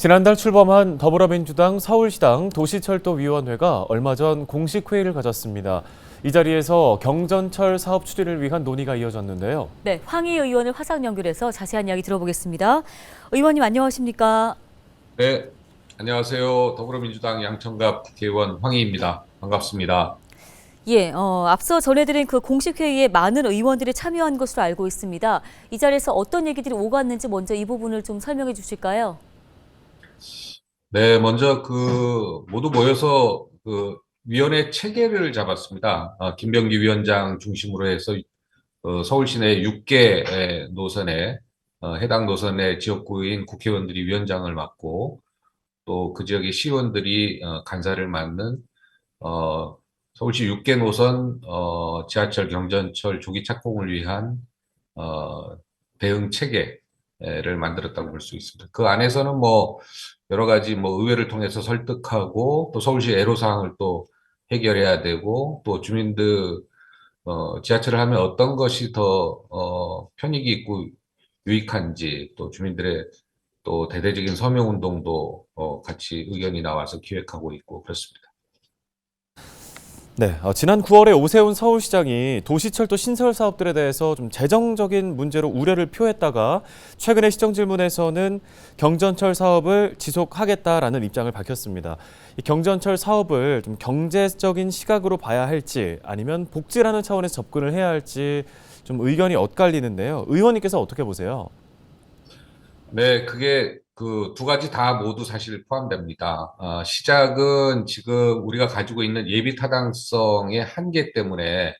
지난달 출범한 더불어민주당 서울시당 도시철도위원회가 얼마 전 공식 회의를 가졌습니다. 이 자리에서 경전철 사업 추진을 위한 논의가 이어졌는데요. 네, 황희 의원을 화상 연결해서 자세한 이야기 들어보겠습니다. 의원님 안녕하십니까? 네, 안녕하세요. 더불어민주당 양천갑 국회의원 황희입니다. 반갑습니다. 예, 앞서 전해드린 그 공식 회의에 많은 의원들이 참여한 것으로 알고 있습니다. 이 자리에서 어떤 얘기들이 오갔는지 먼저 이 부분을 좀 설명해 주실까요? 네, 먼저 모두 모여서 위원회 체계를 잡았습니다. 김병기 위원장 중심으로 해서 서울시 내 6개 노선에 해당 노선의 지역구인 국회의원들이 위원장을 맡고 또 그 지역의 시의원들이 간사를 맡는 서울시 6개 노선 지하철 경전철 조기 착공을 위한 대응 체계를 만들었다고 볼 수 있습니다. 그 안에서는 뭐 여러 가지 뭐 의회를 통해서 설득하고 또 서울시 애로사항을 또 해결해야 되고 또 주민들 지하철을 하면 어떤 것이 더 편익이 있고 유익한지 또 주민들의 또 대대적인 서명 운동도 같이 의견이 나와서 기획하고 있고 그렇습니다. 네, 지난 9월에 오세훈 서울시장이 도시철도 신설 사업들에 대해서 좀 재정적인 문제로 우려를 표했다가 최근에 시정 질문에서는 경전철 사업을 지속하겠다라는 입장을 밝혔습니다. 이 경전철 사업을 좀 경제적인 시각으로 봐야 할지 아니면 복지라는 차원에서 접근을 해야 할지 좀 의견이 엇갈리는데요. 의원님께서 어떻게 보세요? 네, 그게 그 두 가지 다 모두 사실 포함됩니다. 시작은 지금 우리가 가지고 있는 예비 타당성의 한계 때문에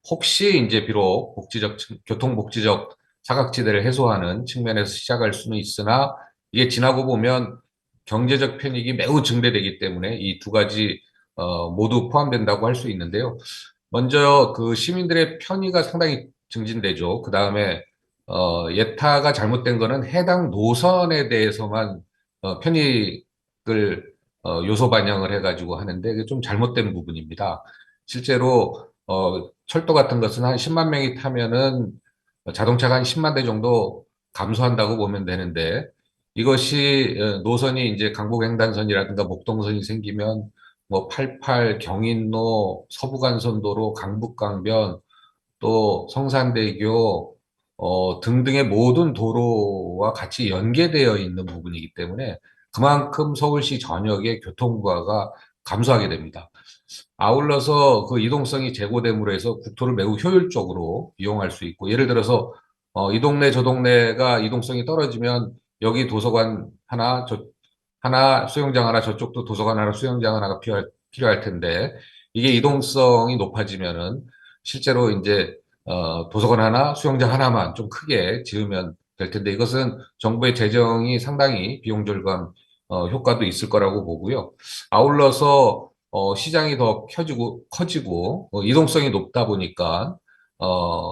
혹시 이제 비록 교통복지적 사각지대를 해소하는 측면에서 시작할 수는 있으나 이게 지나고 보면 경제적 편익이 매우 증대되기 때문에 이 두 가지 모두 포함된다고 할 수 있는데요. 먼저 그 시민들의 편의가 상당히 증진되죠. 그 다음에 예타가 잘못된 거는 해당 노선에 대해서만 편익을 요소 반영을 해가지고 하는데 그게 좀 잘못된 부분입니다. 실제로 철도 같은 것은 한 10만 명이 타면은 자동차가 한 10만 대 정도 감소한다고 보면 되는데 이것이 노선이 이제 강북횡단선이라든가 목동선이 생기면 뭐 88 경인로 서부간선도로 강북강변 또 성산대교 등등의 모든 도로와 같이 연계되어 있는 부분이기 때문에 그만큼 서울시 전역의 교통부하가 감소하게 됩니다. 아울러서 그 이동성이 제고됨으로 해서 국토를 매우 효율적으로 이용할 수 있고, 예를 들어서 이 동네 저 동네가 이동성이 떨어지면 여기 도서관 하나, 하나 수영장 하나, 저쪽도 도서관 하나, 수영장 하나가 필요할 텐데 이게 이동성이 높아지면은 실제로 이제 도서관 하나, 수영장 하나만 좀 크게 지으면 될 텐데 이것은 정부의 재정이 상당히 비용 절감 효과도 있을 거라고 보고요. 아울러서 시장이 더 커지고 이동성이 높다 보니까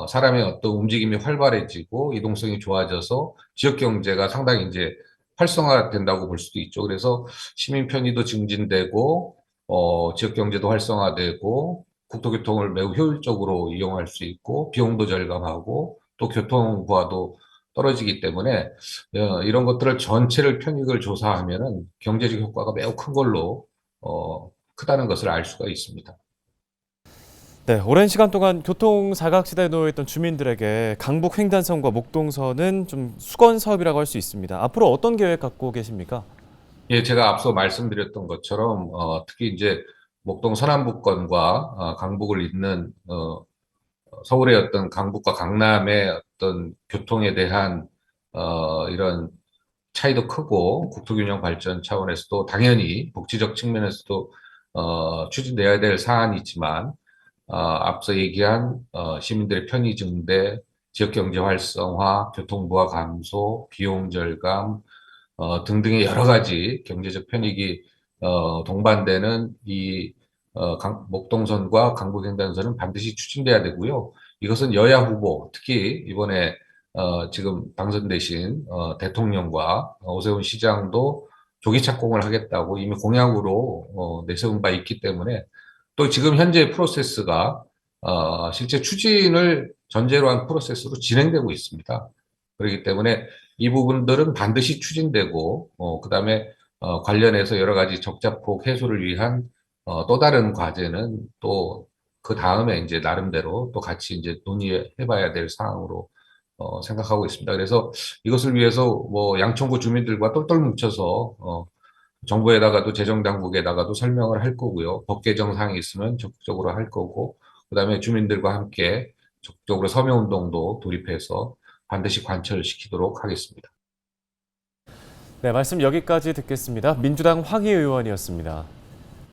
사람의 어떤 움직임이 활발해지고 이동성이 좋아져서 지역 경제가 상당히 이제 활성화된다고 볼 수도 있죠. 그래서 시민 편의도 증진되고 지역 경제도 활성화되고 국토교통을 매우 효율적으로 이용할 수 있고 비용도 절감하고 또 교통부하도 떨어지기 때문에 이런 것들을 전체를 편익을 조사하면은 경제적 효과가 매우 큰 걸로 크다는 것을 알 수가 있습니다. 네, 오랜 시간 동안 교통 사각지대에 놓여 있던 주민들에게 강북 횡단선과 목동선은 좀 수건 사업이라고 할 수 있습니다. 앞으로 어떤 계획 갖고 계십니까? 예, 제가 앞서 말씀드렸던 것처럼 특히 이제 목동 서남북권과 강북을 잇는 서울의 어떤 강북과 강남의 어떤 교통에 대한 이런 차이도 크고 국토균형 발전 차원에서도 당연히 복지적 측면에서도 추진돼야 될 사안이지만 앞서 얘기한 시민들의 편의 증대, 지역경제 활성화, 교통부하 감소, 비용 절감 등등의 여러 가지 경제적 편익이 동반되는 이 목동선과 강북횡단선은 반드시 추진돼야 되고요. 이것은 여야 후보, 특히 이번에 지금 당선되신 대통령과 오세훈 시장도 조기 착공을 하겠다고 이미 공약으로 내세운 바 있기 때문에 또 지금 현재 프로세스가 실제 추진을 전제로 한 프로세스로 진행되고 있습니다. 그렇기 때문에 이 부분들은 반드시 추진되고, 그다음에 관련해서 여러 가지 적자폭 해소를 위한 또 다른 과제는 또 그 다음에 이제 나름대로 또 같이 이제 논의해봐야 될 사항으로 생각하고 있습니다. 그래서 이것을 위해서 뭐 양천구 주민들과 똘똘 뭉쳐서 정부에다가도 재정당국에다가도 설명을 할 거고요. 법 개정 사항이 있으면 적극적으로 할 거고, 그다음에 주민들과 함께 적극적으로 서명운동도 돌입해서 반드시 관철시키도록 하겠습니다. 네, 말씀 여기까지 듣겠습니다. 민주당 황희 의원이었습니다.